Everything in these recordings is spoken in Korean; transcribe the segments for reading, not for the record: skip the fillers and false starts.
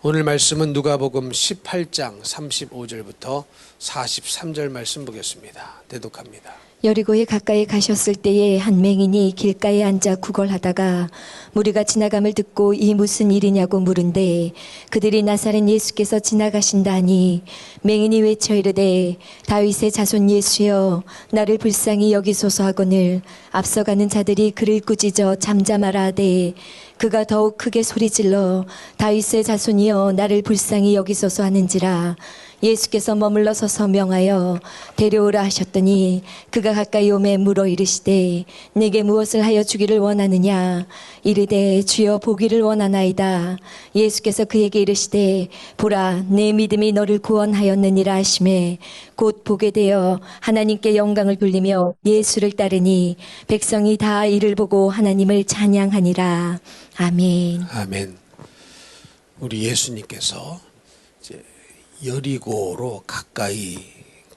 오늘 말씀은 누가복음 18장 35절부터 43절 말씀 보겠습니다. 대독합니다. 여리고에 가까이 가셨을 때에 한 맹인이 길가에 앉아 구걸하다가 무리가 지나감을 듣고 이 무슨 일이냐고 물은데 그들이 나사렛 예수께서 지나가신다 하니 맹인이 외쳐 이르되 다윗의 자손 예수여 나를 불쌍히 여기소서 하거늘 앞서가는 자들이 그를 꾸짖어 잠잠하라 하되 그가 더욱 크게 소리질러 다윗의 자손이여 나를 불쌍히 여기소서 하는지라 예수께서 머물러 서서 명하여 데려오라 하셨더니 그가 가까이 오매 물어 이르시되 내게 무엇을 하여 주기를 원하느냐 이르되 주여 보기를 원하나이다. 예수께서 그에게 이르시되 보라 내 믿음이 너를 구원하였느니라 하시매 곧 보게 되어 하나님께 영광을 돌리며 예수를 따르니 백성이 다 이를 보고 하나님을 찬양하니라. 아멘. 아멘. 우리 예수님께서 이제 여리고로 가까이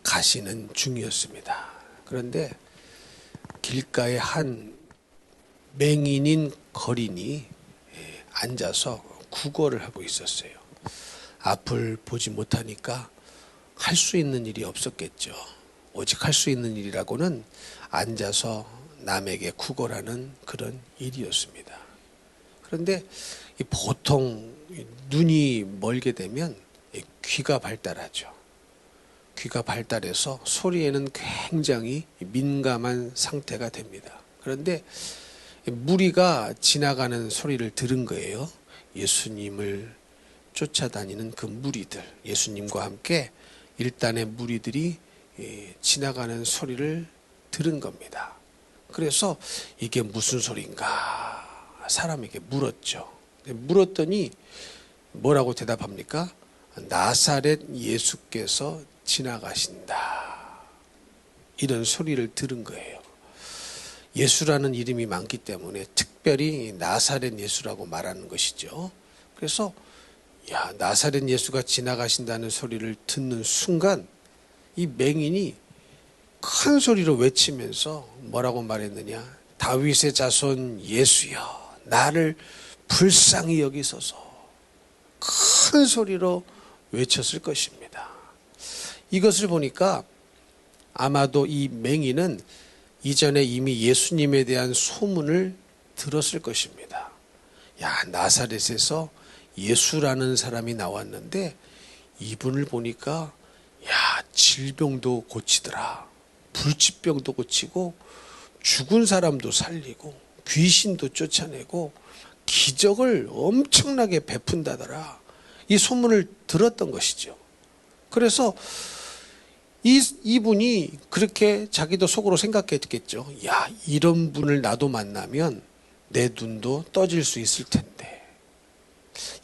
가시는 중이었습니다. 그런데 길가에 한 맹인인 거린이 앉아서 구걸을 하고 있었어요. 앞을 보지 못하니까 할 수 있는 일이 없었겠죠. 오직 할 수 있는 일이라고는 앉아서 남에게 구걸하는 그런 일이었습니다. 그런데 보통 눈이 멀게 되면 귀가 발달하죠. 귀가 발달해서 소리에는 굉장히 민감한 상태가 됩니다. 그런데 무리가 지나가는 소리를 들은 거예요. 예수님을 쫓아다니는 그 무리들, 예수님과 함께 일단의 무리들이 지나가는 소리를 들은 겁니다. 그래서 이게 무슨 소리인가 사람에게 물었죠. 물었더니 뭐라고 대답합니까? 나사렛 예수께서 지나가신다. 이런 소리를 들은 거예요. 예수라는 이름이 많기 때문에 특별히 나사렛 예수라고 말하는 것이죠. 그래서 야, 나사렛 예수가 지나가신다는 소리를 듣는 순간 이 맹인이 큰 소리로 외치면서 뭐라고 말했느냐? 다윗의 자손 예수여 나를 불쌍히 여기소서. 큰 소리로 외쳤을 것입니다. 이것을 보니까 아마도 이 맹인은 이전에 이미 예수님에 대한 소문을 들었을 것입니다. 야, 나사렛에서 예수라는 사람이 나왔는데 이분을 보니까 야, 질병도 고치더라. 불치병도 고치고 죽은 사람도 살리고 귀신도 쫓아내고 기적을 엄청나게 베푼다더라. 이 소문을 들었던 것이죠. 그래서 이분이 그렇게 자기도 속으로 생각했겠죠. 야, 이런 분을 나도 만나면 내 눈도 떠질 수 있을 텐데.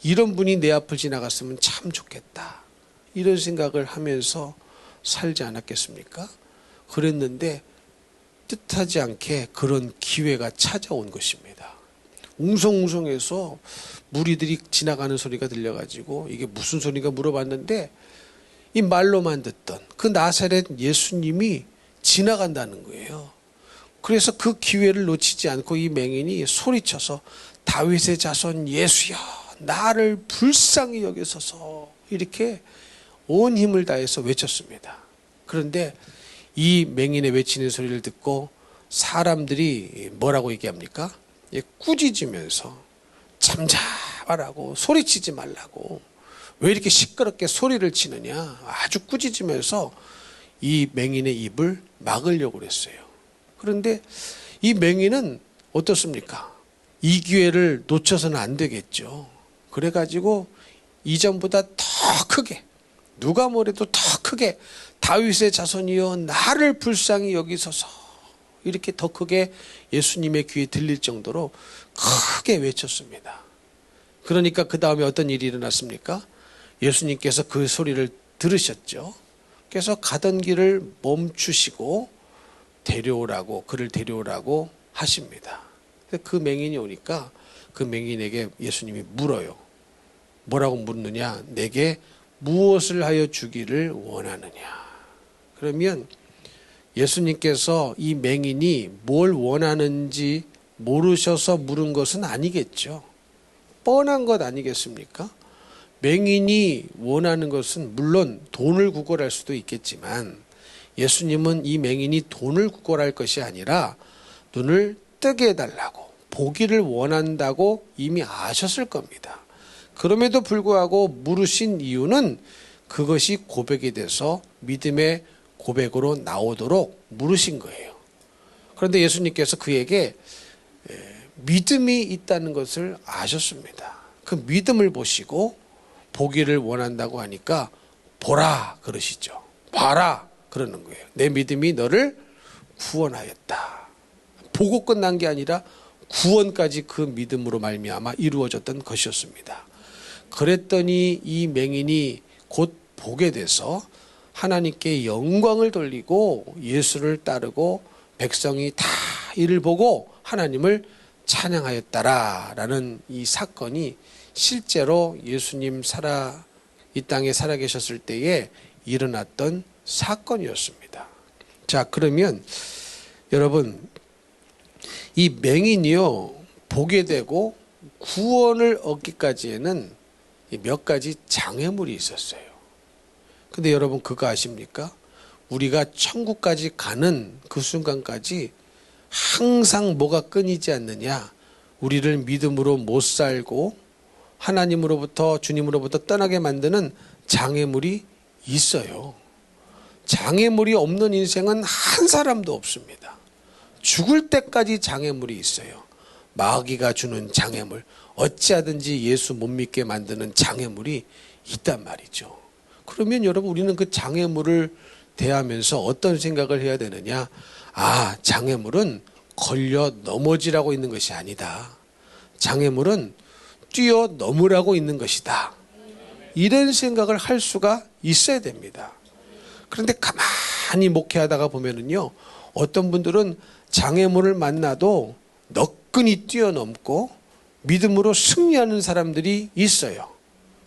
이런 분이 내 앞을 지나갔으면 참 좋겠다. 이런 생각을 하면서 살지 않았겠습니까? 그랬는데 뜻하지 않게 그런 기회가 찾아온 것입니다. 웅성웅성해서 무리들이 지나가는 소리가 들려가지고 이게 무슨 소리가 물어봤는데 이 말로만 듣던 그 나사렛 예수님이 지나간다는 거예요. 그래서 그 기회를 놓치지 않고 이 맹인이 소리쳐서 다윗의 자손 예수여 나를 불쌍히 여기소서 이렇게 온 힘을 다해서 외쳤습니다. 그런데 이 맹인의 외치는 소리를 듣고 사람들이 뭐라고 얘기합니까? 꾸짖으면서 잠잠하라고 소리치지 말라고 왜 이렇게 시끄럽게 소리를 치느냐 아주 꾸짖으면서 이 맹인의 입을 막으려고 그랬어요. 그런데 이 맹인은 어떻습니까? 이 기회를 놓쳐서는 안 되겠죠. 그래가지고 이전보다 더 크게 누가 뭐래도 더 크게 다윗의 자손이여 나를 불쌍히 여기소서 이렇게 더 크게 예수님의 귀에 들릴 정도로 크게 외쳤습니다. 그러니까 그 다음에 어떤 일이 일어났습니까? 예수님께서 그 소리를 들으셨죠. 그래서 가던 길을 멈추시고 그를 데려오라고 하십니다. 그 맹인이 오니까 그 맹인에게 예수님이 물어요. 뭐라고 묻느냐? 내게 무엇을 하여 주기를 원하느냐? 그러면 예수님께서 이 맹인이 뭘 원하는지 모르셔서 물은 것은 아니겠죠. 뻔한 것 아니겠습니까? 맹인이 원하는 것은 물론 돈을 구걸할 수도 있겠지만 예수님은 이 맹인이 돈을 구걸할 것이 아니라 눈을 뜨게 해달라고 보기를 원한다고 이미 아셨을 겁니다. 그럼에도 불구하고 물으신 이유는 그것이 고백이 돼서 믿음의 고백으로 나오도록 물으신 거예요. 그런데 예수님께서 그에게 믿음이 있다는 것을 아셨습니다. 그 믿음을 보시고 보기를 원한다고 하니까 보라 그러시죠. 봐라 그러는 거예요. 내 믿음이 너를 구원하였다. 보고 끝난 게 아니라 구원까지 그 믿음으로 말미암아 이루어졌던 것이었습니다. 그랬더니 이 맹인이 곧 보게 돼서 하나님께 영광을 돌리고 예수를 따르고 백성이 다 이를 보고 하나님을 찬양하였다라는 이 사건이 실제로 예수님 이 땅에 살아계셨을 때에 일어났던 사건이었습니다. 자, 그러면 여러분 이 맹인이요 보게 되고 구원을 얻기까지에는 몇 가지 장애물이 있었어요. 근데 여러분 그거 아십니까? 우리가 천국까지 가는 그 순간까지 항상 뭐가 끊이지 않느냐? 우리를 믿음으로 못 살고 하나님으로부터 주님으로부터 떠나게 만드는 장애물이 있어요. 장애물이 없는 인생은 한 사람도 없습니다. 죽을 때까지 장애물이 있어요. 마귀가 주는 장애물, 어찌하든지 예수 못 믿게 만드는 장애물이 있단 말이죠. 그러면 여러분 우리는 그 장애물을 대하면서 어떤 생각을 해야 되느냐? 아, 장애물은 걸려 넘어지라고 있는 것이 아니다. 장애물은 뛰어 넘으라고 있는 것이다. 이런 생각을 할 수가 있어야 됩니다. 그런데 가만히 목회하다가 보면은요, 어떤 분들은 장애물을 만나도 너끈히 뛰어넘고 믿음으로 승리하는 사람들이 있어요.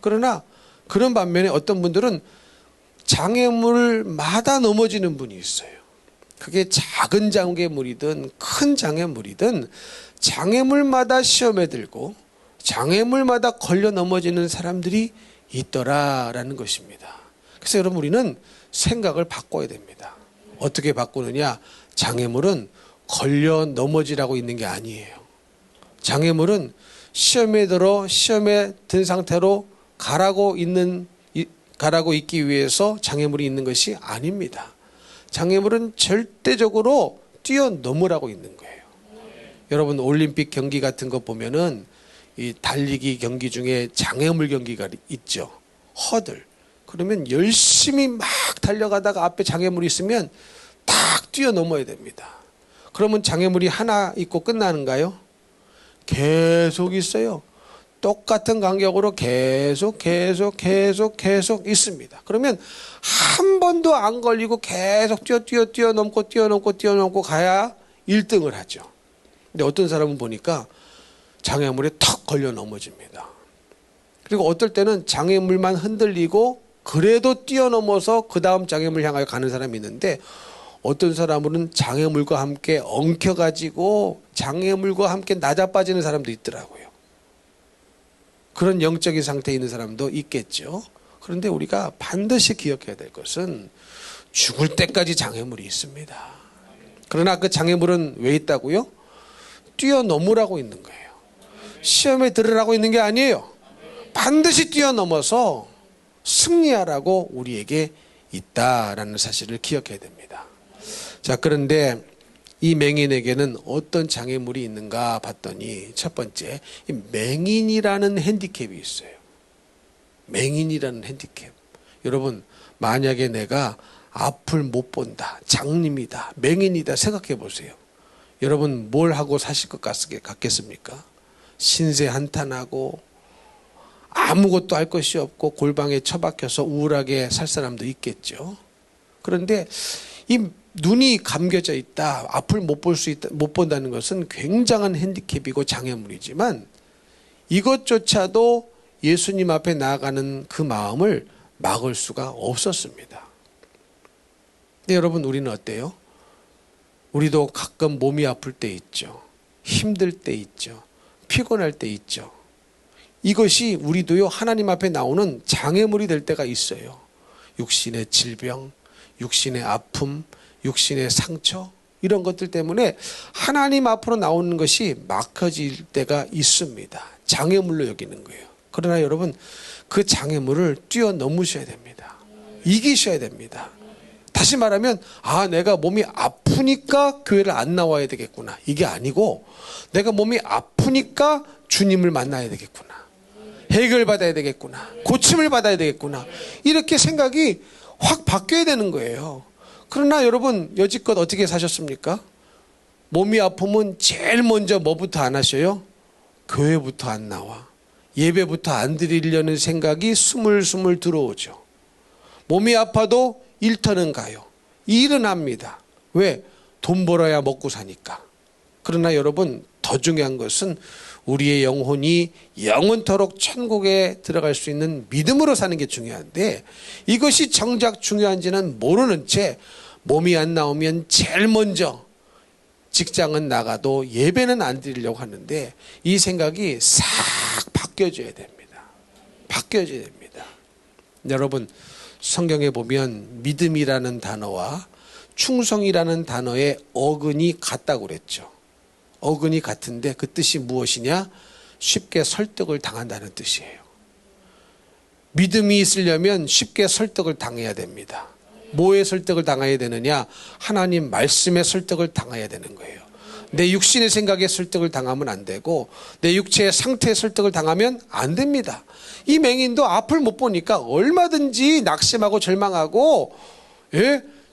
그러나 그런 반면에 어떤 분들은 장애물마다 넘어지는 분이 있어요. 그게 작은 장애물이든 큰 장애물이든 장애물마다 시험에 들고 장애물마다 걸려 넘어지는 사람들이 있더라라는 것입니다. 그래서 여러분 우리는 생각을 바꿔야 됩니다. 어떻게 바꾸느냐? 장애물은 걸려 넘어지라고 있는 게 아니에요. 장애물은 시험에 든 상태로 가라고 있기 위해서 장애물이 있는 것이 아닙니다. 장애물은 절대적으로 뛰어넘으라고 있는 거예요. 여러분 올림픽 경기 같은 거 보면은 이 달리기 경기 중에 장애물 경기가 있죠. 허들. 그러면 열심히 막 달려가다가 앞에 장애물이 있으면 딱 뛰어넘어야 됩니다. 그러면 장애물이 하나 있고 끝나는가요? 계속 있어요. 똑같은 간격으로 계속 있습니다. 그러면 한 번도 안 걸리고 계속 뛰어넘고 가야 1등을 하죠. 근데 어떤 사람은 보니까 장애물에 턱 걸려 넘어집니다. 그리고 어떨 때는 장애물만 흔들리고 그래도 뛰어넘어서 그 다음 장애물 향하여 가는 사람이 있는데 어떤 사람은 장애물과 함께 엉켜가지고 장애물과 함께 낮아빠지는 사람도 있더라고요. 그런 영적인 상태에 있는 사람도 있겠죠. 그런데 우리가 반드시 기억해야 될 것은 죽을 때까지 장애물이 있습니다. 그러나 그 장애물은 왜 있다고요? 뛰어넘으라고 있는 거예요. 시험에 들으라고 있는 게 아니에요. 반드시 뛰어넘어서 승리하라고 우리에게 있다라는 사실을 기억해야 됩니다. 자, 그런데 이 맹인에게는 어떤 장애물이 있는가 봤더니 첫 번째, 이 맹인이라는 핸디캡이 있어요. 맹인이라는 핸디캡. 여러분, 만약에 내가 앞을 못 본다, 장님이다, 맹인이다 생각해 보세요. 여러분 뭘 하고 사실 것 같겠습니까? 신세 한탄하고 아무것도 할 것이 없고 골방에 처박혀서 우울하게 살 사람도 있겠죠. 그런데 이 눈이 감겨져 있다, 앞을 못 본다는 것은 굉장한 핸디캡이고 장애물이지만 이것조차도 예수님 앞에 나아가는 그 마음을 막을 수가 없었습니다. 근데 여러분 우리는 어때요? 우리도 가끔 몸이 아플 때 있죠. 힘들 때 있죠. 피곤할 때 있죠. 이것이 우리도요 하나님 앞에 나오는 장애물이 될 때가 있어요. 육신의 질병, 육신의 아픔, 육신의 상처 이런 것들 때문에 하나님 앞으로 나오는 것이 막혀질 때가 있습니다. 장애물로 여기는 거예요. 그러나 여러분 그 장애물을 뛰어넘으셔야 됩니다. 이기셔야 됩니다. 다시 말하면 내가 몸이 아프니까 교회를 안 나와야 되겠구나. 이게 아니고 내가 몸이 아프니까 주님을 만나야 되겠구나. 해결받아야 되겠구나. 고침을 받아야 되겠구나. 이렇게 생각이 확 바뀌어야 되는 거예요. 그러나 여러분 여지껏 어떻게 사셨습니까? 몸이 아프면 제일 먼저 뭐부터 안 하셔요? 교회부터 안 나와. 예배부터 안 드리려는 생각이 스물스물 들어오죠. 몸이 아파도 일터는 가요. 일은 합니다. 왜? 돈 벌어야 먹고 사니까. 그러나 여러분 더 중요한 것은 우리의 영혼이 영원토록 천국에 들어갈 수 있는 믿음으로 사는 게 중요한데 이것이 정작 중요한지는 모르는 채 몸이 안 나오면 제일 먼저 직장은 나가도 예배는 안 드리려고 하는데 이 생각이 싹 바뀌어져야 됩니다. 바뀌어져야 됩니다. 여러분 성경에 보면 믿음이라는 단어와 충성이라는 단어의 어근이 같다고 그랬죠. 어근이 같은데 그 뜻이 무엇이냐? 쉽게 설득을 당한다는 뜻이에요. 믿음이 있으려면 쉽게 설득을 당해야 됩니다. 뭐에 설득을 당해야 되느냐? 하나님 말씀에 설득을 당해야 되는 거예요. 내 육신의 생각에 설득을 당하면 안 되고 내 육체의 상태에 설득을 당하면 안 됩니다. 이 맹인도 앞을 못 보니까 얼마든지 낙심하고 절망하고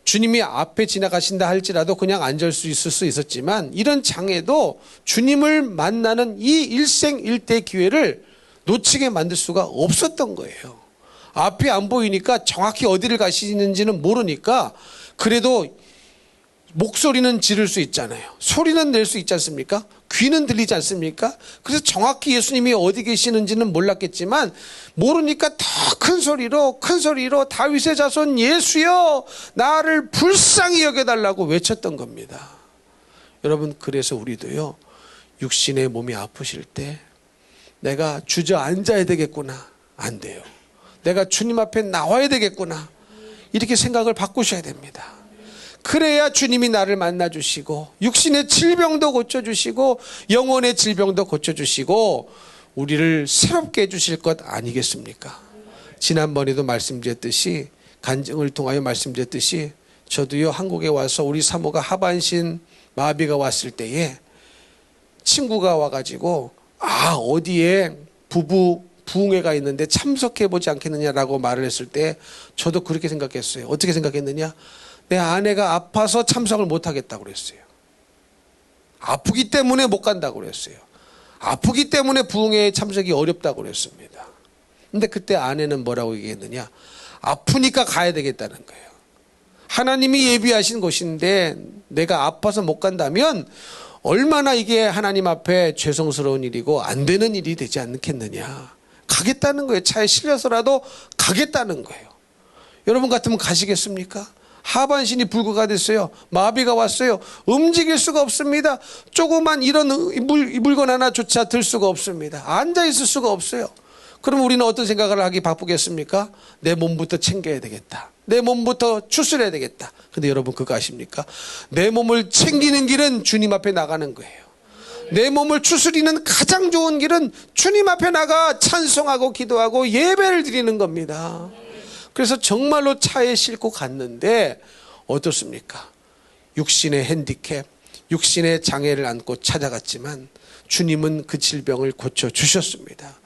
주님이 앞에 지나가신다 할지라도 그냥 앉을 수 있을 수 있었지만 이런 장애도 주님을 만나는 이 일생일대 기회를 놓치게 만들 수가 없었던 거예요. 앞이 안 보이니까 정확히 어디를 가시는지는 모르니까 그래도 목소리는 지를 수 있잖아요. 소리는 낼 수 있지 않습니까? 귀는 들리지 않습니까? 그래서 정확히 예수님이 어디 계시는지는 몰랐겠지만 모르니까 더 큰 소리로 다윗의 자손 예수여 나를 불쌍히 여겨달라고 외쳤던 겁니다. 여러분 그래서 우리도요 육신의 몸이 아프실 때 내가 주저앉아야 되겠구나. 안 돼요. 내가 주님 앞에 나와야 되겠구나. 이렇게 생각을 바꾸셔야 됩니다. 그래야 주님이 나를 만나주시고 육신의 질병도 고쳐주시고 영혼의 질병도 고쳐주시고 우리를 새롭게 해주실 것 아니겠습니까? 지난번에도 말씀드렸듯이 간증을 통하여 말씀드렸듯이 저도요 한국에 와서 우리 사모가 하반신 마비가 왔을 때에 친구가 와가지고 어디에 부부 부흥회가 있는데 참석해보지 않겠느냐라고 말을 했을 때 저도 그렇게 생각했어요. 어떻게 생각했느냐? 내 아내가 아파서 참석을 못하겠다고 그랬어요. 아프기 때문에 못 간다고 그랬어요. 아프기 때문에 부흥회에 참석이 어렵다고 그랬습니다. 근데 그때 아내는 뭐라고 얘기했느냐? 아프니까 가야 되겠다는 거예요. 하나님이 예비하신 곳인데 내가 아파서 못 간다면 얼마나 이게 하나님 앞에 죄송스러운 일이고 안 되는 일이 되지 않겠느냐. 가겠다는 거예요. 차에 실려서라도 가겠다는 거예요. 여러분 같으면 가시겠습니까? 하반신이 불구가 됐어요. 마비가 왔어요. 움직일 수가 없습니다. 조그만 이런 물건 하나조차 들 수가 없습니다. 앉아 있을 수가 없어요. 그럼 우리는 어떤 생각을 하기 바쁘겠습니까? 내 몸부터 챙겨야 되겠다. 내 몸부터 추스려야 되겠다. 근데 여러분 그거 아십니까? 내 몸을 챙기는 길은 주님 앞에 나가는 거예요. 내 몸을 추스리는 가장 좋은 길은 주님 앞에 나가 찬송하고 기도하고 예배를 드리는 겁니다. 그래서 정말로 차에 싣고 갔는데 어떻습니까? 육신의 핸디캡, 육신의 장애를 안고 찾아갔지만 주님은 그 질병을 고쳐주셨습니다.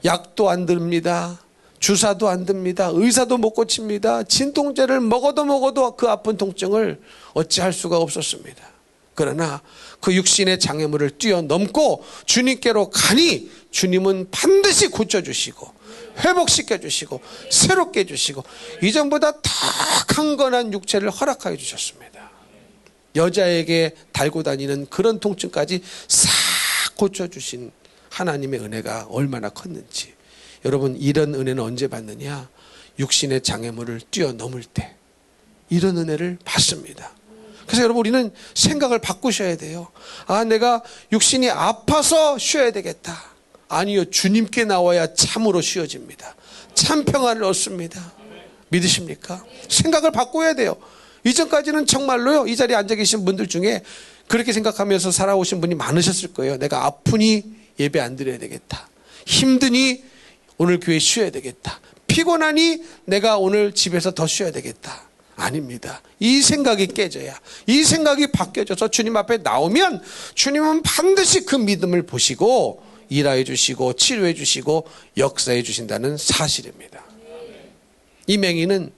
약도 안 듭니다. 주사도 안 듭니다. 의사도 못 고칩니다. 진통제를 먹어도 그 아픈 통증을 어찌할 수가 없었습니다. 그러나 그 육신의 장애물을 뛰어넘고 주님께로 가니 주님은 반드시 고쳐주시고 회복시켜주시고 새롭게 해주시고 이전보다 더 강건한 육체를 허락하여 주셨습니다. 여자에게 달고 다니는 그런 통증까지 싹 고쳐주신 하나님의 은혜가 얼마나 컸는지. 여러분 이런 은혜는 언제 받느냐? 육신의 장애물을 뛰어넘을 때 이런 은혜를 받습니다. 그래서 여러분 우리는 생각을 바꾸셔야 돼요. 내가 육신이 아파서 쉬어야 되겠다. 아니요, 주님께 나와야 참으로 쉬어집니다. 참 평안을 얻습니다. 믿으십니까? 생각을 바꿔야 돼요. 이전까지는 정말로요, 이 자리에 앉아 계신 분들 중에 그렇게 생각하면서 살아오신 분이 많으셨을 거예요. 내가 아프니 예배 안 드려야 되겠다. 힘드니 오늘 교회 쉬어야 되겠다. 피곤하니 내가 오늘 집에서 더 쉬어야 되겠다. 아닙니다. 이 생각이 깨져야, 이 생각이 바뀌어져서 주님 앞에 나오면 주님은 반드시 그 믿음을 보시고 일하여 주시고 치료해 주시고 역사해 주신다는 사실입니다. 이 맹인은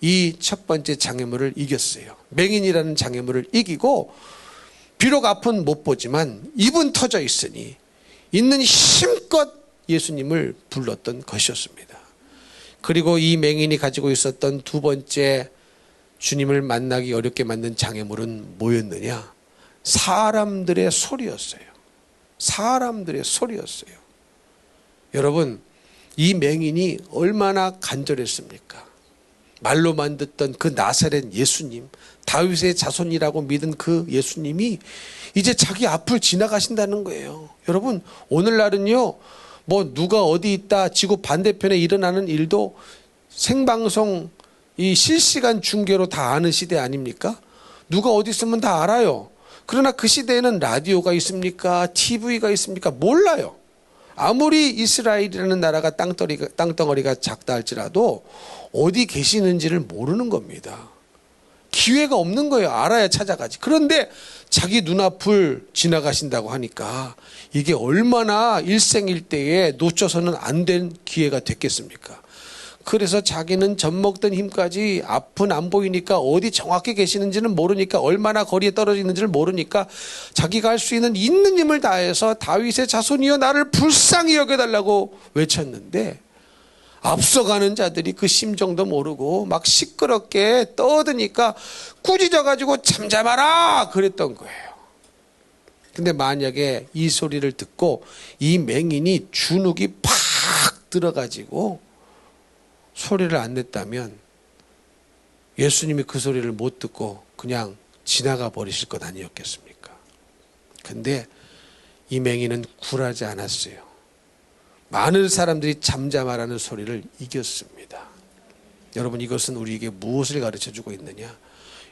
이 첫 번째 장애물을 이겼어요. 맹인이라는 장애물을 이기고 비록 앞은 못 보지만 입은 터져 있으니 있는 힘껏 예수님을 불렀던 것이었습니다. 그리고 이 맹인이 가지고 있었던 두 번째 주님을 만나기 어렵게 만든 장애물은 뭐였느냐? 사람들의 소리였어요. 사람들의 소리였어요. 여러분, 이 맹인이 얼마나 간절했습니까? 말로만 듣던 그 나사렛 예수님, 다윗의 자손이라고 믿은 그 예수님이 이제 자기 앞을 지나가신다는 거예요. 여러분, 오늘날은요, 뭐 누가 어디 있다 지구 반대편에 일어나는 일도 생방송 이 실시간 중계로 다 아는 시대 아닙니까? 누가 어디 있으면 다 알아요. 그러나 그 시대에는 라디오가 있습니까? TV가 있습니까? 몰라요. 아무리 이스라엘이라는 나라가 땅덩어리가 작다 할지라도 어디 계시는지를 모르는 겁니다. 기회가 없는 거예요. 알아야 찾아가지. 그런데 자기 눈앞을 지나가신다고 하니까 이게 얼마나 일생일대에 놓쳐서는 안 된 기회가 됐겠습니까? 그래서 자기는 젖먹던 힘까지 앞은 안 보이니까 어디 정확히 계시는지는 모르니까 얼마나 거리에 떨어져 있는지를 모르니까 자기가 할 수 있는 힘을 다해서 다윗의 자손이여 나를 불쌍히 여겨달라고 외쳤는데 앞서가는 자들이 그 심정도 모르고 막 시끄럽게 떠드니까 꾸짖어가지고 잠잠하라 그랬던 거예요. 근데 만약에 이 소리를 듣고 이 맹인이 주눅이 팍 들어가지고 소리를 안 냈다면 예수님이 그 소리를 못 듣고 그냥 지나가 버리실 것 아니었겠습니까? 근데 이 맹인은 굴하지 않았어요. 많은 사람들이 잠잠하라는 소리를 이겼습니다. 여러분, 이것은 우리에게 무엇을 가르쳐주고 있느냐?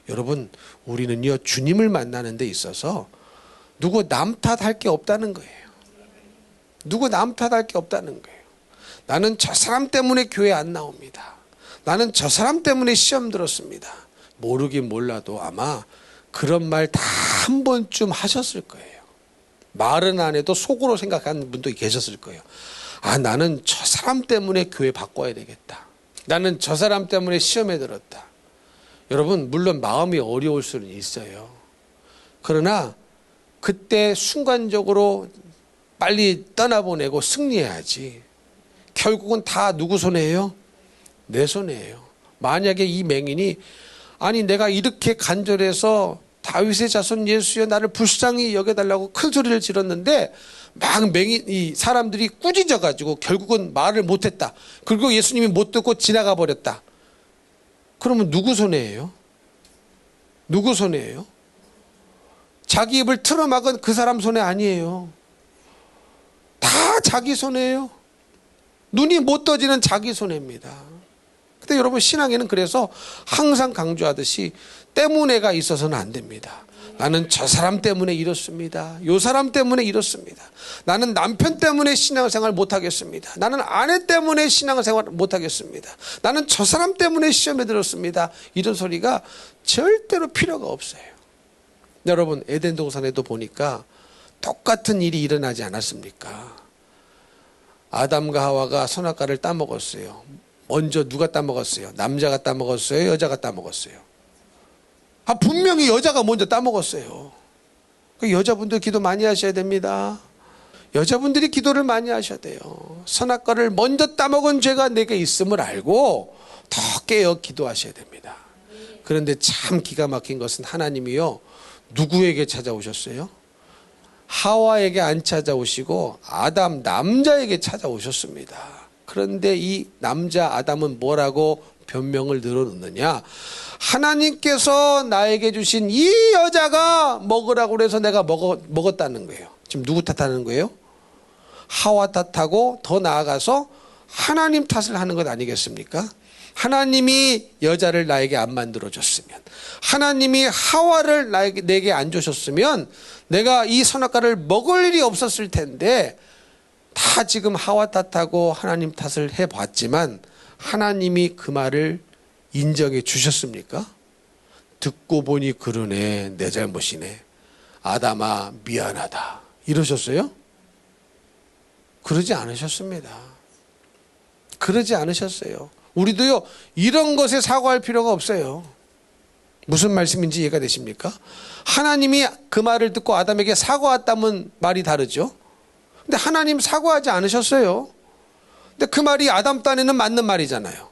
여러분, 우리는요 주님을 만나는 데 있어서 누구 남 탓할 게 없다는 거예요. 누구 남 탓할 게 없다는 거예요. 나는 저 사람 때문에 교회 안 나옵니다. 나는 저 사람 때문에 시험 들었습니다. 모르긴 몰라도 아마 그런 말 다 한 번쯤 하셨을 거예요. 말은 안 해도 속으로 생각하는 분도 계셨을 거예요. 아, 나는 저 사람 때문에 교회 바꿔야 되겠다. 나는 저 사람 때문에 시험에 들었다. 여러분, 물론 마음이 어려울 수는 있어요. 그러나 그때 순간적으로 빨리 떠나보내고 승리해야지. 결국은 다 누구 손해예요? 내 손해예요. 만약에 이 맹인이 아니 내가 이렇게 간절해서 다윗의 자손 예수여 나를 불쌍히 여겨달라고 큰 소리를 질렀는데 막 이 사람들이 꾸짖어 가지고 결국은 말을 못했다. 그리고 예수님이 못 듣고 지나가 버렸다. 그러면 누구 손해예요? 누구 손해예요? 자기 입을 틀어막은 그 사람 손해 아니에요. 다 자기 손해예요. 눈이 못 떠지는 자기 손해입니다. 근데 여러분, 신앙에는 그래서 항상 강조하듯이 때문에가 있어서는 안 됩니다. 나는 저 사람 때문에 이렇습니다. 요 사람 때문에 이렇습니다. 나는 남편 때문에 신앙생활 못하겠습니다. 나는 아내 때문에 신앙생활 못하겠습니다. 나는 저 사람 때문에 시험에 들었습니다. 이런 소리가 절대로 필요가 없어요. 여러분, 에덴 동산에도 보니까 똑같은 일이 일어나지 않았습니까? 아담과 하와가 선악과를 따먹었어요. 먼저 누가 따먹었어요? 남자가 따먹었어요? 여자가 따먹었어요? 분명히 여자가 먼저 따먹었어요. 여자분들 기도 많이 하셔야 됩니다. 여자분들이 기도를 많이 하셔야 돼요. 선악과를 먼저 따먹은 죄가 내게 있음을 알고 더 깨어 기도하셔야 됩니다. 그런데 참 기가 막힌 것은 하나님이요, 누구에게 찾아오셨어요? 하와에게 안 찾아오시고 아담 남자에게 찾아오셨습니다. 그런데 이 남자 아담은 뭐라고 변명을 늘어놓느냐? 하나님께서 나에게 주신 이 여자가 먹으라고 그래서 내가 먹었다는 거예요. 지금 누구 탓하는 거예요? 하와 탓하고 더 나아가서 하나님 탓을 하는 것 아니겠습니까? 하나님이 여자를 나에게 안 만들어줬으면, 하나님이 하와를 내게 안 주셨으면 내가 이 선악과를 먹을 일이 없었을 텐데, 다 지금 하와 탓하고 하나님 탓을 해봤지만 하나님이 그 말을 인정해 주셨습니까? 듣고 보니 그러네, 내 잘못이네, 아담아 미안하다 이러셨어요? 그러지 않으셨습니다. 그러지 않으셨어요. 우리도요, 이런 것에 사과할 필요가 없어요. 무슨 말씀인지 이해가 되십니까? 하나님이 그 말을 듣고 아담에게 사과했다면 말이 다르죠. 근데 하나님 사과하지 않으셨어요. 근데 그 말이 아담 딴에는 맞는 말이잖아요.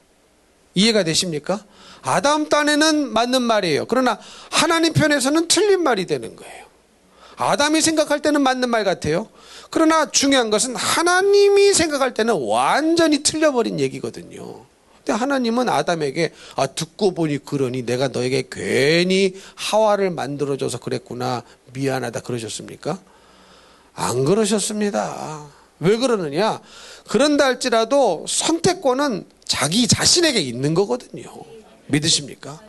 이해가 되십니까? 아담 딴에는 맞는 말이에요. 그러나 하나님 편에서는 틀린 말이 되는 거예요. 아담이 생각할 때는 맞는 말 같아요. 그러나 중요한 것은 하나님이 생각할 때는 완전히 틀려버린 얘기거든요. 근데 하나님은 아담에게 듣고 보니 그러니 내가 너에게 괜히 하와를 만들어줘서 그랬구나, 미안하다 그러셨습니까? 안 그러셨습니다. 왜 그러느냐? 그런다 할지라도 선택권은 자기 자신에게 있는 거거든요. 믿으십니까?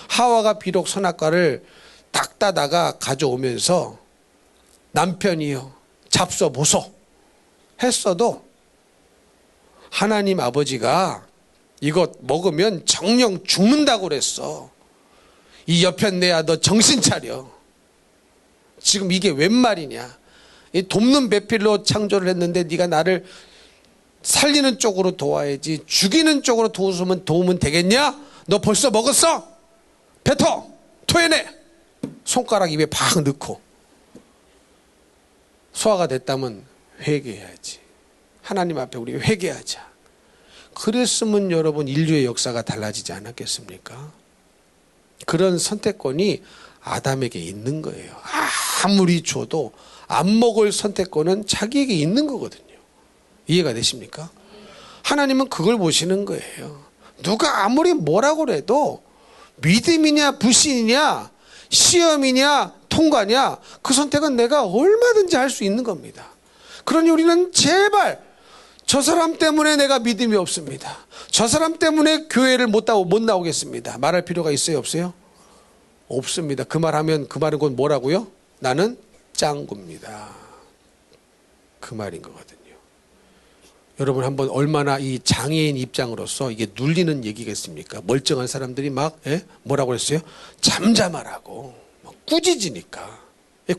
하와가 비록 선악과를 딱 따다가 가져오면서 남편이요, 잡숴보소 했어도 하나님 아버지가 이것 먹으면 정령 죽는다고 그랬어. 이 여편네야, 너 정신 차려. 지금 이게 웬 말이냐? 이 돕는 배필로 창조를 했는데 네가 나를 살리는 쪽으로 도와야지 죽이는 쪽으로 도우면 되겠냐? 너 벌써 먹었어? 뱉어! 토해내! 손가락 입에 팍 넣고. 소화가 됐다면 회개해야지. 하나님 앞에 우리 회개하자. 그랬으면 여러분 인류의 역사가 달라지지 않았겠습니까? 그런 선택권이 아담에게 있는 거예요. 아무리 줘도 안 먹을 선택권은 자기에게 있는 거거든요. 이해가 되십니까? 하나님은 그걸 보시는 거예요. 누가 아무리 뭐라고 그래도 믿음이냐 불신이냐 시험이냐 통과냐, 그 선택은 내가 얼마든지 할 수 있는 겁니다. 그러니 우리는 제발 저 사람 때문에 내가 믿음이 없습니다, 저 사람 때문에 교회를 못 나오겠습니다, 말할 필요가 있어요 없어요? 없습니다. 그 말하면 그 말은 곧 뭐라고요? 나는 짱구입니다. 그 말인 거거든요. 여러분 한번 얼마나 이 장애인 입장으로서 이게 눌리는 얘기겠습니까? 멀쩡한 사람들이 막 뭐라고 했어요? 잠잠하라고 꾸짖으니까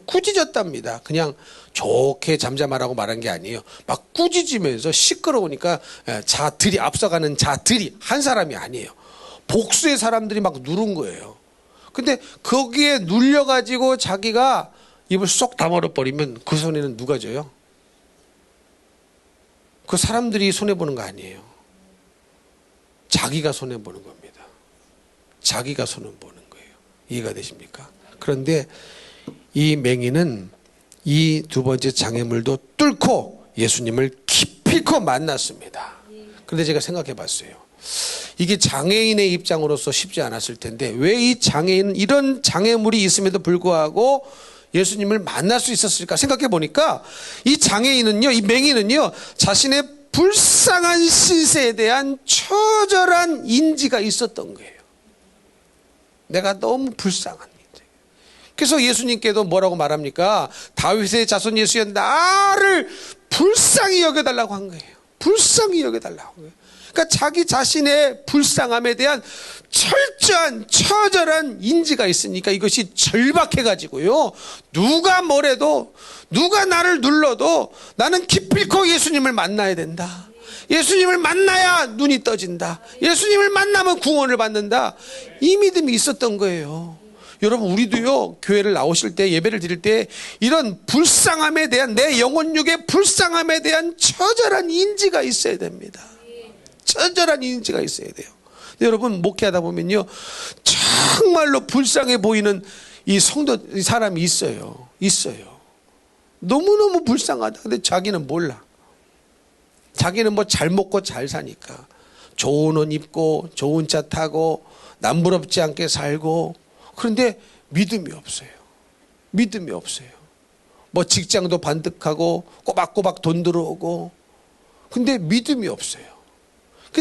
꾸짖었답니다. 그냥 좋게 잠잠하라고 말한 게 아니에요. 막 꾸짖으면서 시끄러우니까 자들이 앞서가는 자들이 한 사람이 아니에요. 복수의 사람들이 막 누른 거예요. 근데 거기에 눌려가지고 자기가 입을 쏙 다물어 버리면 그 손해는 누가 져요? 그 사람들이 손해보는 거 아니에요. 자기가 손해보는 겁니다. 자기가 손해보는 거예요. 이해가 되십니까? 그런데 이 맹인은 이 두 번째 장애물도 뚫고 예수님을 기필코 만났습니다. 그런데 제가 생각해 봤어요. 이게 장애인의 입장으로서 쉽지 않았을 텐데 왜 이 장애인은 이런 장애물이 있음에도 불구하고 예수님을 만날 수 있었을까 생각해 보니까 이 장애인은요, 이 맹인은요, 자신의 불쌍한 신세에 대한 처절한 인지가 있었던 거예요. 내가 너무 불쌍한 인재. 그래서 예수님께도 뭐라고 말합니까? 다윗의 자손 예수여 나를 불쌍히 여겨달라고 한 거예요. 불쌍히 여겨달라고 한 거예요. 그러니까 자기 자신의 불쌍함에 대한 철저한 처절한 인지가 있으니까 이것이 절박해가지고요, 누가 뭐래도 누가 나를 눌러도 나는 기필코 예수님을 만나야 된다. 예수님을 만나야 눈이 떠진다. 예수님을 만나면 구원을 받는다. 이 믿음이 있었던 거예요. 여러분 우리도요, 교회를 나오실 때 예배를 드릴 때 이런 불쌍함에 대한, 내 영혼육의 불쌍함에 대한 처절한 인지가 있어야 됩니다. 처절한 인지가 있어야 돼요. 여러분 목회하다 보면요, 정말로 불쌍해 보이는 이 성도 이 사람이 있어요. 너무너무 불쌍하다. 근데 자기는 몰라. 자기는 뭐 잘 먹고 잘 사니까 좋은 옷 입고 좋은 차 타고 남부럽지 않게 살고, 그런데 믿음이 없어요. 뭐 직장도 반득하고 꼬박꼬박 돈 들어오고, 근데 믿음이 없어요.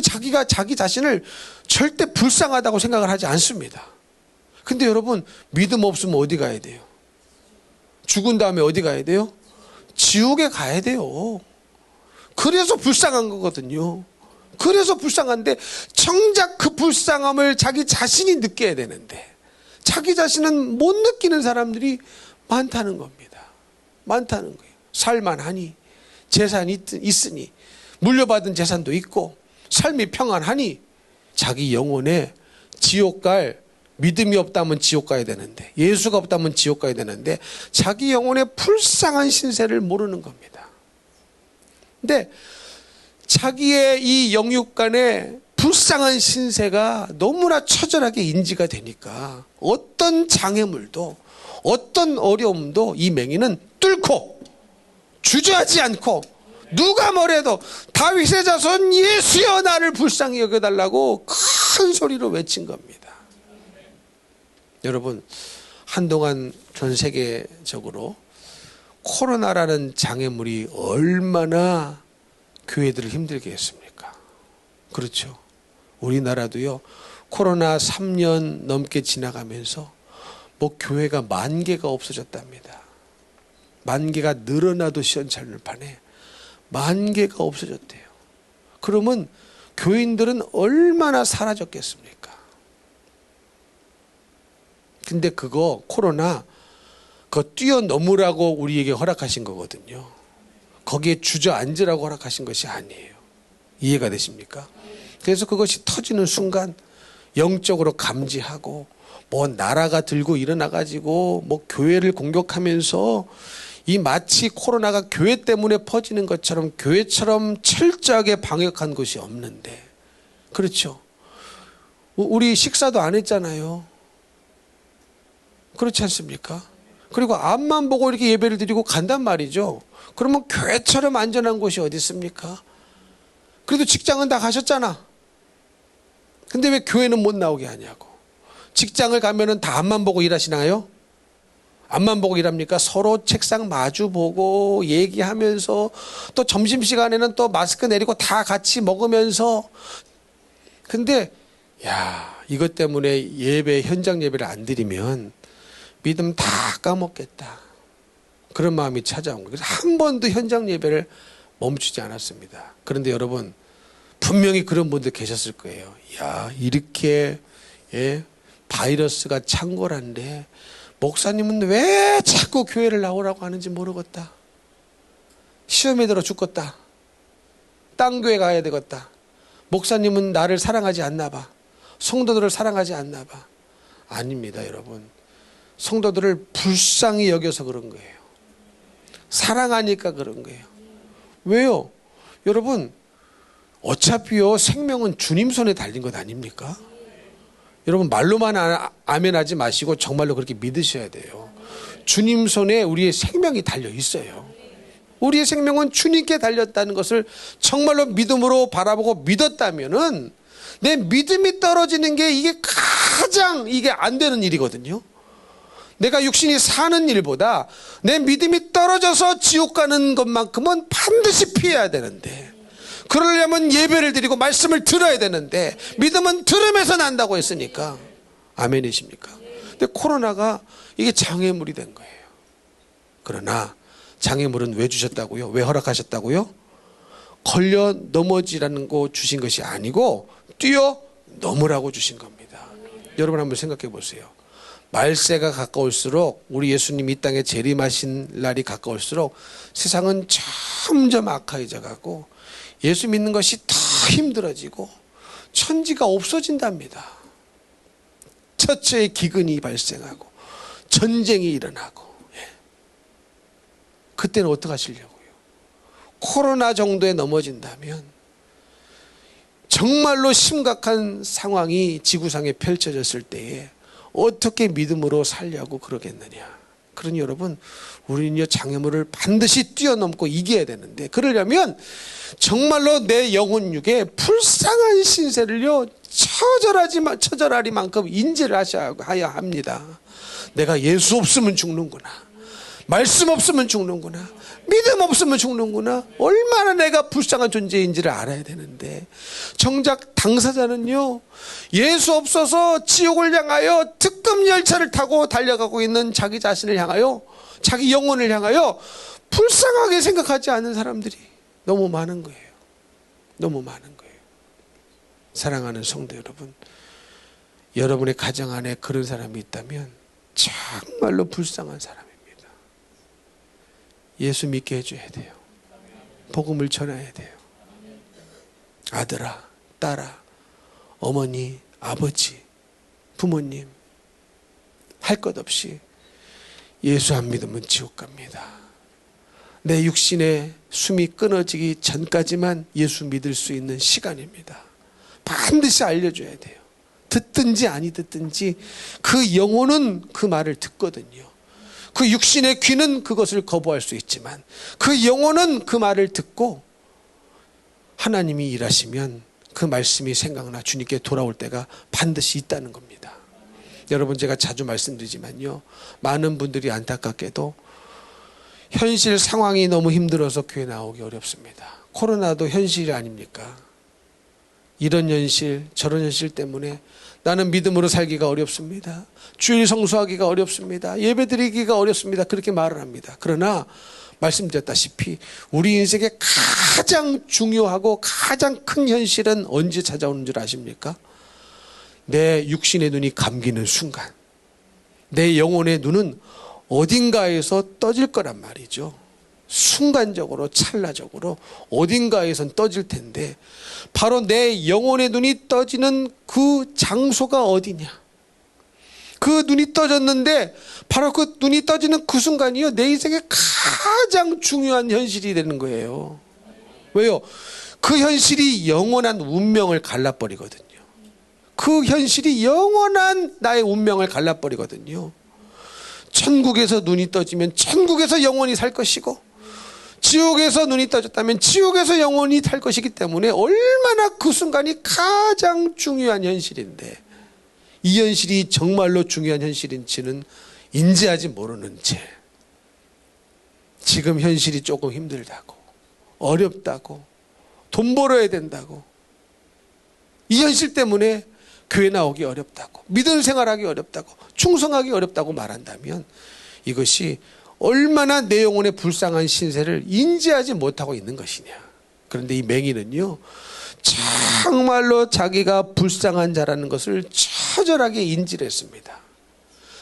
자기가 자기 자신을 절대 불쌍하다고 생각을 하지 않습니다. 근데 여러분, 믿음 없으면 어디 가야 돼요? 죽은 다음에 어디 가야 돼요? 지옥에 가야 돼요. 그래서 불쌍한 거거든요. 그래서 불쌍한데 정작 그 불쌍함을 자기 자신이 느껴야 되는데 자기 자신은 못 느끼는 사람들이 많다는 겁니다. 많다는 거예요. 살만하니, 재산이 있으니, 물려받은 재산도 있고, 삶이 평안하니 자기 영혼에 지옥 갈 믿음이 없다면 지옥 가야 되는데, 예수가 없다면 지옥 가야 되는데 자기 영혼의 불쌍한 신세를 모르는 겁니다. 근데 자기의 이 영육간의 불쌍한 신세가 너무나 처절하게 인지가 되니까 어떤 장애물도, 어떤 어려움도 이 맹인은 뚫고 주저하지 않고, 누가 뭐래도 다윗의 자손 예수여 나를 불쌍히 여겨달라고 큰 소리로 외친 겁니다. 여러분, 한동안 전 세계적으로 코로나라는 장애물이 얼마나 교회들을 힘들게 했습니까? 그렇죠. 우리나라도요, 코로나 3년 넘게 지나가면서 뭐 교회가 10,000개가 없어졌답니다. 10,000개가 늘어나도 시원찮을 판에 10,000개가 없어졌대요. 그러면 교인들은 얼마나 사라졌겠습니까? 근데 그거 코로나 그거 뛰어넘으라고 우리에게 허락하신 거거든요. 거기에 주저앉으라고 허락하신 것이 아니에요. 이해가 되십니까? 그래서 그것이 터지는 순간 영적으로 감지하고 뭐 나라가 들고 일어나가지고 뭐 교회를 공격하면서 이 마치 코로나가 교회 때문에 퍼지는 것처럼 교회처럼 철저하게 방역한 것이 없는데, 그렇죠. 우리 식사도 안 했잖아요. 그렇지 않습니까? 그리고 앞만 보고 이렇게 예배를 드리고 간단 말이죠. 그러면 교회처럼 안전한 곳이 어디 있습니까? 그래도 직장은 다 가셨잖아. 근데 왜 교회는 못 나오게 하냐고. 직장을 가면은 다 앞만 보고 일하시나요? 앞만 보고 일합니까? 서로 책상 마주 보고 얘기하면서, 또 점심시간에는 또 마스크 내리고 다 같이 먹으면서. 근데 이것 때문에 현장 예배를 안 드리면 믿음 다 까먹겠다, 그런 마음이 찾아온 거예요. 그래서 한 번도 현장 예배를 멈추지 않았습니다. 그런데 여러분, 분명히 그런 분들 계셨을 거예요. 이렇게 바이러스가 창궐한데 목사님은 왜 자꾸 교회를 나오라고 하는지 모르겠다. 시험에 들어 죽겠다. 딴 교회 가야 되겠다. 목사님은 나를 사랑하지 않나 봐. 성도들을 사랑하지 않나 봐. 아닙니다, 여러분. 성도들을 불쌍히 여겨서 그런 거예요. 사랑하니까 그런 거예요. 왜요? 여러분, 어차피요, 생명은 주님 손에 달린 것 아닙니까? 여러분, 말로만 아멘하지 마시고 정말로 그렇게 믿으셔야 돼요. 주님 손에 우리의 생명이 달려 있어요. 우리의 생명은 주님께 달렸다는 것을 정말로 믿음으로 바라보고 믿었다면은 내 믿음이 떨어지는 게 이게 가장 안 되는 일이거든요. 내가 육신이 사는 일보다 내 믿음이 떨어져서 지옥 가는 것만큼은 반드시 피해야 되는데, 그러려면 예배를 드리고 말씀을 들어야 되는데 믿음은 들으면서 난다고 했으니까. 아멘이십니까? 근데 코로나가 이게 장애물이 된 거예요. 그러나 장애물은 왜 주셨다고요? 왜 허락하셨다고요? 걸려 넘어지라는 거 주신 것이 아니고 뛰어넘으라고 주신 겁니다. 여러분 한번 생각해 보세요. 말세가 가까울수록, 우리 예수님 이 땅에 재림하신 날이 가까울수록 세상은 점점 악해져 가고 예수 믿는 것이 더 힘들어지고 천지가 없어진답니다. 처처의 기근이 발생하고 전쟁이 일어나고. 그때는 어떻게 하시려고요? 코로나 정도에 넘어진다면 정말로 심각한 상황이 지구상에 펼쳐졌을 때에 어떻게 믿음으로 살려고 그러겠느냐. 그러니 여러분, 우리는요, 장애물을 반드시 뛰어넘고 이겨야 되는데, 그러려면 정말로 내 영혼육에 불쌍한 신세를요, 처절하리만큼 인지를 하셔야 합니다. 내가 예수 없으면 죽는구나. 말씀 없으면 죽는구나. 믿음 없으면 죽는구나. 얼마나 내가 불쌍한 존재인지를 알아야 되는데, 정작 당사자는요, 예수 없어서 지옥을 향하여 특급 열차를 타고 달려가고 있는 자기 자신을 향하여, 자기 영혼을 향하여 불쌍하게 생각하지 않는 사람들이 너무 많은 거예요. 너무 많은 거예요. 사랑하는 성도 여러분, 여러분의 가정 안에 그런 사람이 있다면 정말로 불쌍한 사람입니다. 예수 믿게 해줘야 돼요. 복음을 전해야 돼요. 아들아, 딸아, 어머니, 아버지, 부모님, 할 것 없이 예수 안 믿으면 지옥 갑니다. 내 육신의 숨이 끊어지기 전까지만 예수 믿을 수 있는 시간입니다. 반드시 알려줘야 돼요. 듣든지 아니 듣든지 그 영혼은 그 말을 듣거든요. 그 육신의 귀는 그것을 거부할 수 있지만 그 영혼은 그 말을 듣고 하나님이 일하시면 그 말씀이 생각나 주님께 돌아올 때가 반드시 있다는 겁니다. 여러분, 제가 자주 말씀드리지만요, 많은 분들이 안타깝게도 현실 상황이 너무 힘들어서 교회 나오기 어렵습니다. 코로나도 현실이 아닙니까? 이런 현실 저런 현실 때문에 나는 믿음으로 살기가 어렵습니다. 주일 성수하기가 어렵습니다. 예배드리기가 어렵습니다. 그렇게 말을 합니다. 그러나 말씀드렸다시피 우리 인생의 가장 중요하고 가장 큰 현실은 언제 찾아오는 줄 아십니까? 내 육신의 눈이 감기는 순간, 내 영혼의 눈은 어딘가에서 떠질 거란 말이죠. 순간적으로, 찰나적으로 어딘가에선 떠질 텐데, 바로 내 영혼의 눈이 떠지는 그 장소가 어디냐? 그 눈이 떠졌는데 바로 그 눈이 떠지는 그 순간이요, 내 인생의 가장 중요한 현실이 되는 거예요. 왜요? 그 현실이 영원한 운명을 갈라버리거든요. 그 현실이 영원한 나의 운명을 갈라버리거든요. 천국에서 눈이 떠지면 천국에서 영원히 살 것이고, 지옥에서 눈이 떠졌다면 지옥에서 영원히 살 것이기 때문에 얼마나 그 순간이 가장 중요한 현실인데, 이 현실이 정말로 중요한 현실인지는 인지하지 모르는 채 지금 현실이 조금 힘들다고, 어렵다고, 돈 벌어야 된다고, 이 현실 때문에 교회 나오기 어렵다고, 믿음 생활하기 어렵다고, 충성하기 어렵다고 말한다면 이것이 얼마나 내 영혼의 불쌍한 신세를 인지하지 못하고 있는 것이냐. 그런데 이 맹인은요, 정말로 자기가 불쌍한 자라는 것을 처절하게 인지를 했습니다.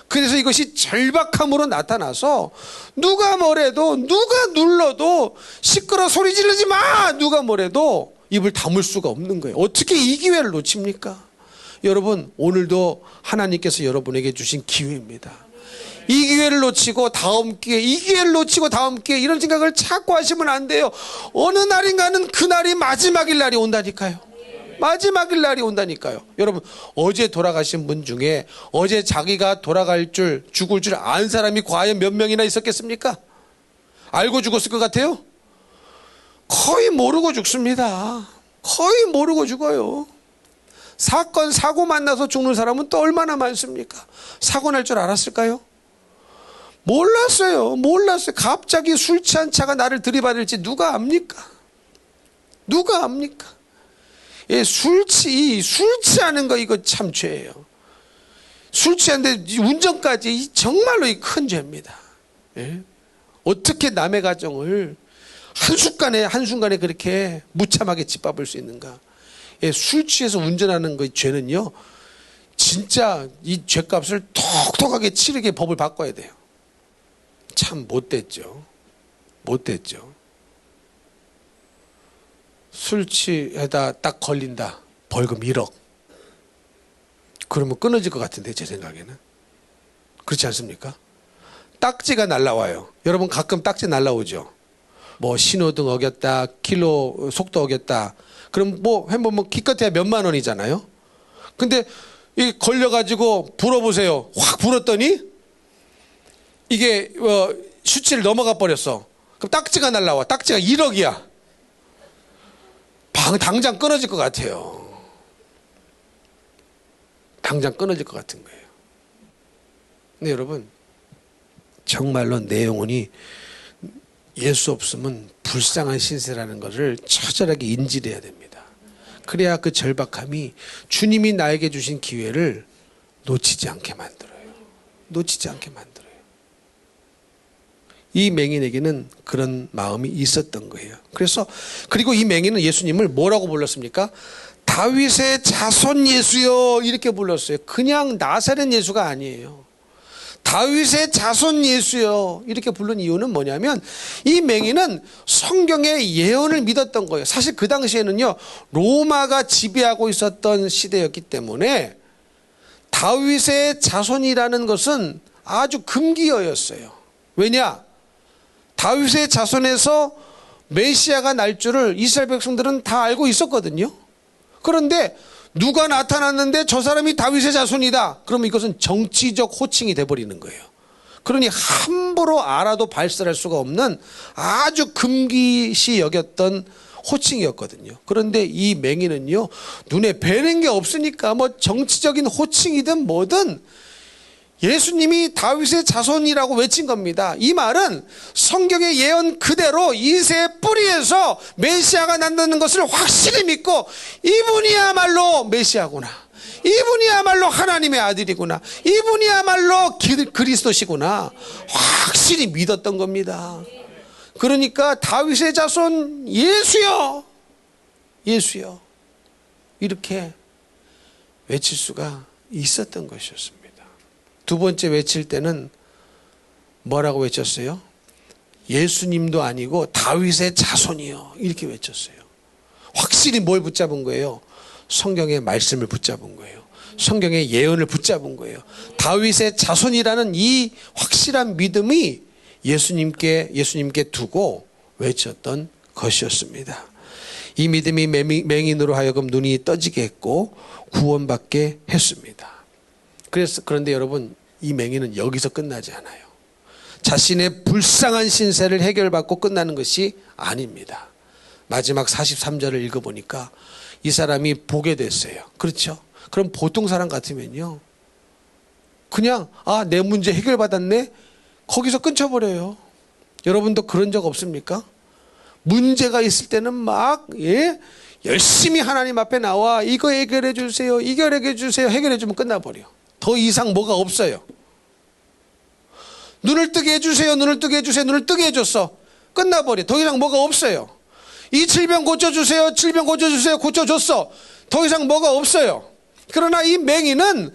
그래서 이것이 절박함으로 나타나서 누가 뭐래도, 누가 눌러도 시끄러 소리 지르지 마! 누가 뭐래도 입을 다물 수가 없는 거예요. 어떻게 이 기회를 놓칩니까? 여러분, 오늘도 하나님께서 여러분에게 주신 기회입니다. 이 기회를 놓치고 다음 기회, 이 기회를 놓치고 다음 기회, 이런 생각을 자꾸 하시면 안 돼요. 어느 날인가는 그날이 마지막일 날이 온다니까요. 마지막일 날이 온다니까요. 여러분, 어제 돌아가신 분 중에 어제 자기가 돌아갈 줄, 죽을 줄 안 사람이 과연 몇 명이나 있었겠습니까? 알고 죽었을 것 같아요? 거의 모르고 죽습니다. 거의 모르고 죽어요. 사건, 사고 만나서 죽는 사람은 또 얼마나 많습니까? 사고 날 줄 알았을까요? 몰랐어요. 갑자기 술 취한 차가 나를 들이받을지 누가 압니까? 누가 압니까? 예, 술 취하는 거 이거 참 죄예요. 술 취한데 운전까지 정말로 큰 죄입니다. 예? 어떻게 남의 가정을 한순간에 그렇게 무참하게 짓밟을 수 있는가? 예, 술 취해서 운전하는 그 죄는요, 진짜 이 죄값을 톡톡하게 치르게 법을 바꿔야 돼요. 참 못됐죠. 술 취해다 딱 걸린다, 벌금 1억. 그러면 끊어질 것 같은데, 제 생각에는. 그렇지 않습니까? 딱지가 날라와요. 여러분, 가끔 딱지 날라오죠. 뭐 신호등 어겼다, 킬로 속도 어겼다. 그럼 뭐 기껏해야 몇만 원이잖아요. 근데 이 걸려가지고 불어보세요. 확 불었더니 이게 수치를 넘어가 버렸어. 그럼 딱지가 날라와. 딱지가 1억이야. 당장 끊어질 것 같아요. 당장 끊어질 것 같은 거예요. 근데 여러분, 정말로 내 영혼이 예수 없으면 불쌍한 신세라는 것을 처절하게 인지해야 됩니다. 그래야 그 절박함이 주님이 나에게 주신 기회를 놓치지 않게 만들어요. 놓치지 않게 만들어요. 이 맹인에게는 그런 마음이 있었던 거예요. 그리고 이 맹인은 예수님을 뭐라고 불렀습니까? 다윗의 자손 예수요, 이렇게 불렀어요. 그냥 나사렛 예수가 아니에요. 다윗의 자손 예수요, 이렇게 부른 이유는 뭐냐면 이 맹인은 성경의 예언을 믿었던 거예요. 사실 그 당시에는요, 로마가 지배하고 있었던 시대였기 때문에 다윗의 자손이라는 것은 아주 금기어였어요. 왜냐? 다윗의 자손에서 메시아가 날 줄을 이스라엘 백성들은 다 알고 있었거든요. 그런데 누가 나타났는데 저 사람이 다윗의 자손이다, 그러면 이것은 정치적 호칭이 돼버리는 거예요. 그러니 함부로 알아도 발설할 수가 없는 아주 금기시 여겼던 호칭이었거든요. 그런데 이 맹인은요, 눈에 뵈는 게 없으니까 뭐 정치적인 호칭이든 뭐든 예수님이 다윗의 자손이라고 외친 겁니다. 이 말은 성경의 예언 그대로 이새의 뿌리에서 메시아가 난다는 것을 확실히 믿고, 이분이야말로 메시아구나, 이분이야말로 하나님의 아들이구나, 이분이야말로 그리스도시구나 확실히 믿었던 겁니다. 그러니까 다윗의 자손 예수여, 예수여, 이렇게 외칠 수가 있었던 것이었습니다. 두 번째 외칠 때는 뭐라고 외쳤어요? 예수님도 아니고 다윗의 자손이요, 이렇게 외쳤어요. 확실히 뭘 붙잡은 거예요? 성경의 말씀을 붙잡은 거예요. 성경의 예언을 붙잡은 거예요. 다윗의 자손이라는 이 확실한 믿음이 예수님께 두고 외쳤던 것이었습니다. 이 믿음이 맹인으로 하여금 눈이 떠지게 했고 구원받게 했습니다. 그런데 여러분, 이 맹인은 여기서 끝나지 않아요. 자신의 불쌍한 신세를 해결받고 끝나는 것이 아닙니다. 마지막 43절을 읽어보니까 이 사람이 보게 됐어요. 그렇죠? 그럼 보통 사람 같으면요, 그냥 내 문제 해결받았네, 거기서 끊쳐버려요. 여러분도 그런 적 없습니까? 문제가 있을 때는 막 열심히 하나님 앞에 나와 이거 해결해 주세요, 이거 해결해 주세요, 해결해 주면 끝나버려. 더 이상 뭐가 없어요. 눈을 뜨게 해주세요, 눈을 뜨게 해주세요, 눈을 뜨게 해줬어, 끝나버려. 더 이상 뭐가 없어요. 이 질병 고쳐주세요, 질병 고쳐주세요, 고쳐줬어, 더 이상 뭐가 없어요. 그러나 이 맹인은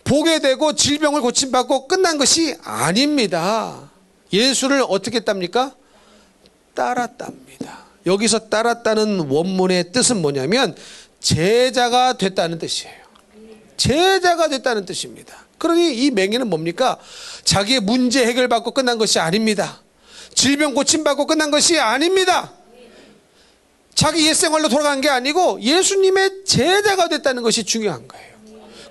보게 되고 질병을 고침받고 끝난 것이 아닙니다. 예수를 어떻게 했답니까? 따랐답니다. 여기서 따랐다는 원문의 뜻은 뭐냐면 제자가 됐다는 뜻이에요. 제자가 됐다는 뜻입니다. 그러니 이 맹인은 뭡니까? 자기의 문제 해결받고 끝난 것이 아닙니다. 질병 고침받고 끝난 것이 아닙니다. 자기 옛생활로 돌아간 게 아니고 예수님의 제자가 됐다는 것이 중요한 거예요.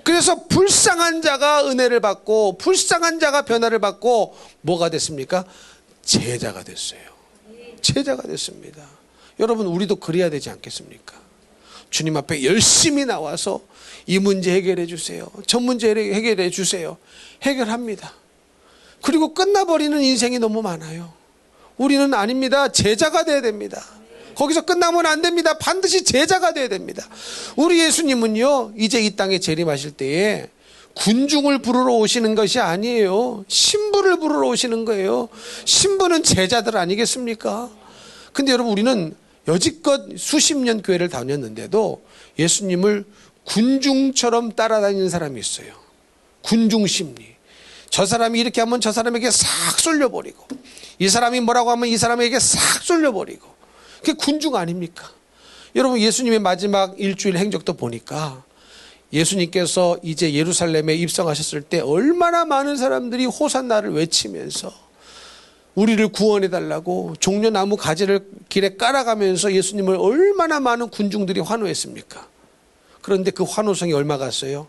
그래서 불쌍한 자가 은혜를 받고 불쌍한 자가 변화를 받고 뭐가 됐습니까? 제자가 됐어요. 제자가 됐습니다. 여러분, 우리도 그래야 되지 않겠습니까? 주님 앞에 열심히 나와서 이 문제 해결해 주세요, 저 문제 해결해 주세요, 해결합니다. 그리고 끝나버리는 인생이 너무 많아요. 우리는 아닙니다. 제자가 돼야 됩니다. 거기서 끝나면 안 됩니다. 반드시 제자가 돼야 됩니다. 우리 예수님은요, 이제 이 땅에 재림하실 때에 군중을 부르러 오시는 것이 아니에요. 신부를 부르러 오시는 거예요. 신부는 제자들 아니겠습니까? 근데 여러분, 우리는 여지껏 수십 년 교회를 다녔는데도 예수님을 군중처럼 따라다니는 사람이 있어요. 군중 심리. 저 사람이 이렇게 하면 저 사람에게 싹 쏠려버리고, 이 사람이 뭐라고 하면 이 사람에게 싹 쏠려버리고, 그게 군중 아닙니까? 여러분, 예수님의 마지막 일주일 행적도 보니까 예수님께서 이제 예루살렘에 입성하셨을 때 얼마나 많은 사람들이 호산나를 외치면서 우리를 구원해달라고 종려나무 가지를 길에 깔아가면서 예수님을 얼마나 많은 군중들이 환호했습니까? 그런데 그 환호성이 얼마 갔어요?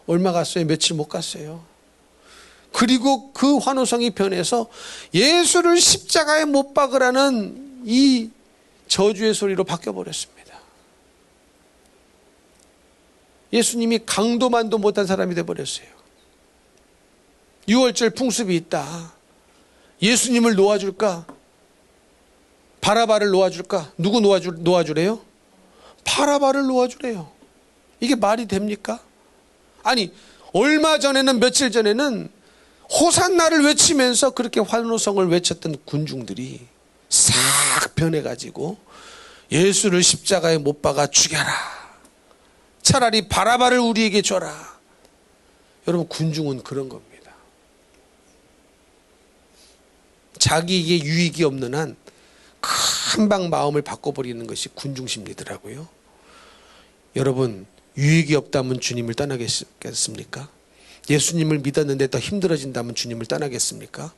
얼마 갔어요? 며칠 못 갔어요. 그리고 그 환호성이 변해서 예수를 십자가에 못 박으라는 이 저주의 소리로 바뀌어버렸습니다. 예수님이 강도만도 못한 사람이 되어버렸어요. 6월절 풍습이 있다, 예수님을 놓아줄까? 바라바를 놓아줄까? 누구 놓아주래요? 바라바를 놓아주래요. 이게 말이 됩니까? 아니, 얼마 전에는, 며칠 전에는 호산나를 외치면서 그렇게 환호성을 외쳤던 군중들이 싹 변해가지고 예수를 십자가에 못 박아 죽여라. 차라리 바라바를 우리에게 줘라. 여러분, 군중은 그런 겁니다. 자기에게 유익이 없는 한 금방 마음을 바꿔버리는 것이 군중 심리더라고요. 여러분, 유익이 없다면 주님을 떠나겠습니까? 예수님을 믿었는데 더 힘들어진다면 주님을 떠나겠습니까?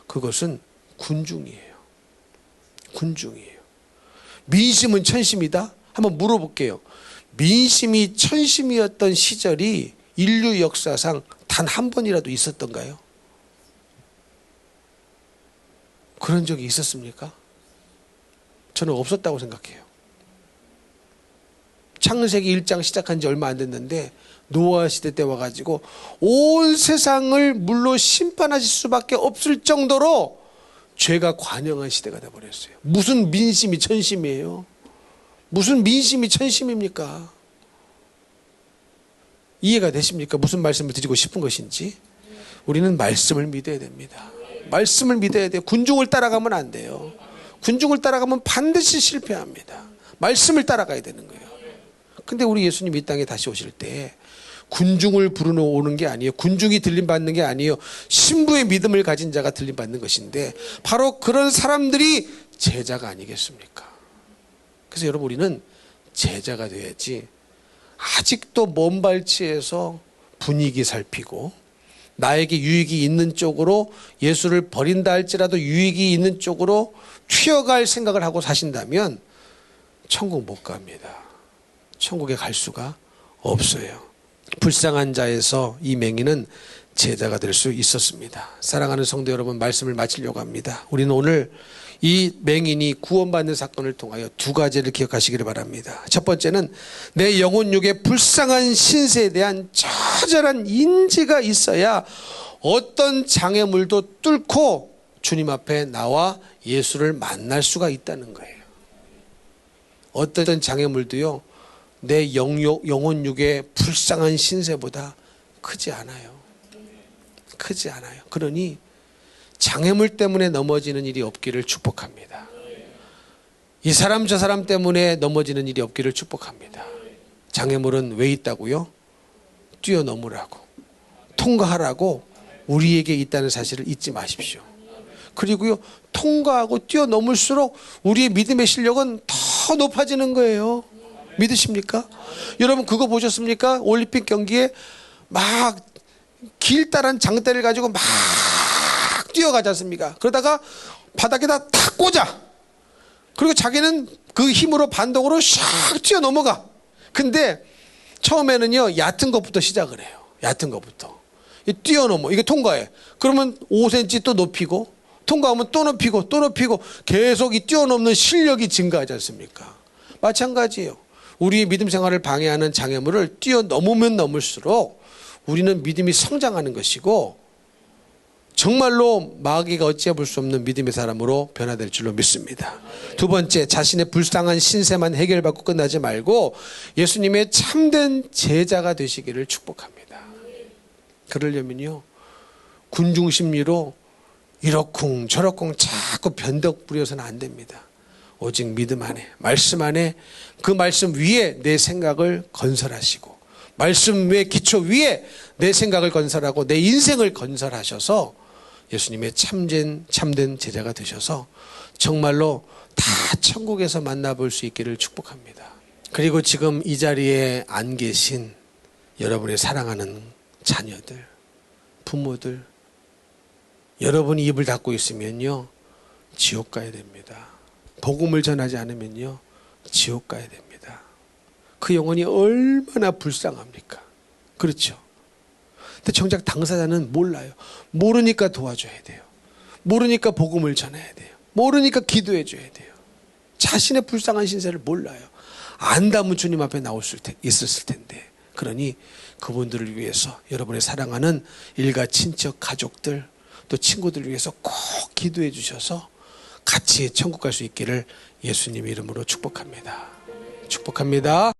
그것은 군중이에요. 군중이에요. 민심은 천심이다? 한번 물어볼게요. 민심이 천심이었던 시절이 인류 역사상 단 한 번이라도 있었던가요? 그런 적이 있었습니까? 저는 없었다고 생각해요. 창세기 1장 시작한 지 얼마 안 됐는데 노아 시대 때 와가지고 온 세상을 물로 심판하실 수밖에 없을 정도로 죄가 관영한 시대가 돼버렸어요. 무슨 민심이 천심이에요? 무슨 민심이 천심입니까? 이해가 되십니까? 무슨 말씀을 드리고 싶은 것인지. 우리는 말씀을 믿어야 됩니다. 말씀을 믿어야 돼요. 군중을 따라가면 안 돼요. 군중을 따라가면 반드시 실패합니다. 말씀을 따라가야 되는 거예요. 근데 우리 예수님 이 땅에 다시 오실 때 군중을 부르러 오는 게 아니에요. 군중이 들림받는 게 아니에요. 신부의 믿음을 가진 자가 들림받는 것인데 바로 그런 사람들이 제자가 아니겠습니까? 그래서 여러분, 우리는 제자가 돼야지 아직도 먼 발치에서 분위기 살피고 나에게 유익이 있는 쪽으로 예수를 버린다 할지라도 유익이 있는 쪽으로 튀어갈 생각을 하고 사신다면 천국 못 갑니다. 천국에 갈 수가 없어요. 불쌍한 자에서 이 맹인은 제자가 될 수 있었습니다. 사랑하는 성도 여러분, 말씀을 마치려고 합니다. 우리는 오늘 이 맹인이 구원받는 사건을 통하여 두 가지를 기억하시기를 바랍니다. 첫 번째는 내 영혼육의 불쌍한 신세에 대한 처절한 인지가 있어야 어떤 장애물도 뚫고 주님 앞에 나와 예수를 만날 수가 있다는 거예요. 어떤 장애물도요, 내 영혼육의 불쌍한 신세보다 크지 않아요. 크지 않아요. 그러니 장애물 때문에 넘어지는 일이 없기를 축복합니다. 이 사람 저 사람 때문에 넘어지는 일이 없기를 축복합니다. 장애물은 왜 있다고요? 뛰어넘으라고, 통과하라고 우리에게 있다는 사실을 잊지 마십시오. 그리고요, 통과하고 뛰어넘을수록 우리의 믿음의 실력은 더 높아지는 거예요. 믿으십니까? 여러분, 그거 보셨습니까? 올림픽 경기에 막 길다란 장대를 가지고 막 뛰어가지 않습니까? 그러다가 바닥에다 탁 꽂아. 그리고 자기는 그 힘으로 반동으로 샥 뛰어넘어가. 근데 처음에는요, 얕은 것부터 시작을 해요. 얕은 것부터. 뛰어넘어. 이게 통과해. 그러면 5cm 또 높이고, 통과하면 또 높이고, 또 높이고, 계속 이 뛰어넘는 실력이 증가하지 않습니까? 마찬가지예요. 우리의 믿음 생활을 방해하는 장애물을 뛰어넘으면 넘을수록 우리는 믿음이 성장하는 것이고 정말로 마귀가 어찌해 볼 수 없는 믿음의 사람으로 변화될 줄로 믿습니다. 두 번째, 자신의 불쌍한 신세만 해결받고 끝나지 말고 예수님의 참된 제자가 되시기를 축복합니다. 그러려면요, 군중 심리로 이러쿵 저러쿵 자꾸 변덕 부려서는 안 됩니다. 오직 믿음 안에, 말씀 안에, 그 말씀 위에 내 생각을 건설하시고 말씀 위에 기초 위에 내 생각을 건설하고 내 인생을 건설하셔서 예수님의 참된 제자가 되셔서 정말로 다 천국에서 만나볼 수 있기를 축복합니다. 그리고 지금 이 자리에 안 계신 여러분의 사랑하는 자녀들, 부모들, 여러분이 입을 닫고 있으면요, 지옥 가야 됩니다. 복음을 전하지 않으면요, 지옥 가야 됩니다. 그 영혼이 얼마나 불쌍합니까? 그렇죠? 근데 정작 당사자는 몰라요. 모르니까 도와줘야 돼요. 모르니까 복음을 전해야 돼요. 모르니까 기도해 줘야 돼요. 자신의 불쌍한 신세를 몰라요. 안다면 주님 앞에 있었을 텐데. 그러니 그분들을 위해서 여러분의 사랑하는 일가 친척 가족들, 또 친구들 위해서 꼭 기도해 주셔서 같이 천국 갈 수 있기를 예수님 이름으로 축복합니다. 축복합니다.